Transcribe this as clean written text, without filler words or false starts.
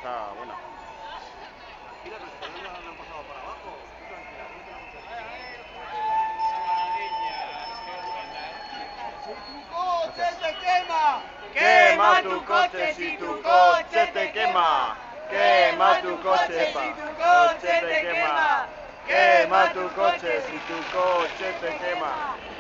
está buena. Tranquila, que si no la han pasado para abajo. Tú tranquila, no te la ¡Si tu coche se quema! Quema tu coche si tu coche te quema. Quema tu coche si tu coche te quema. Quema tu coche si tu coche te quema.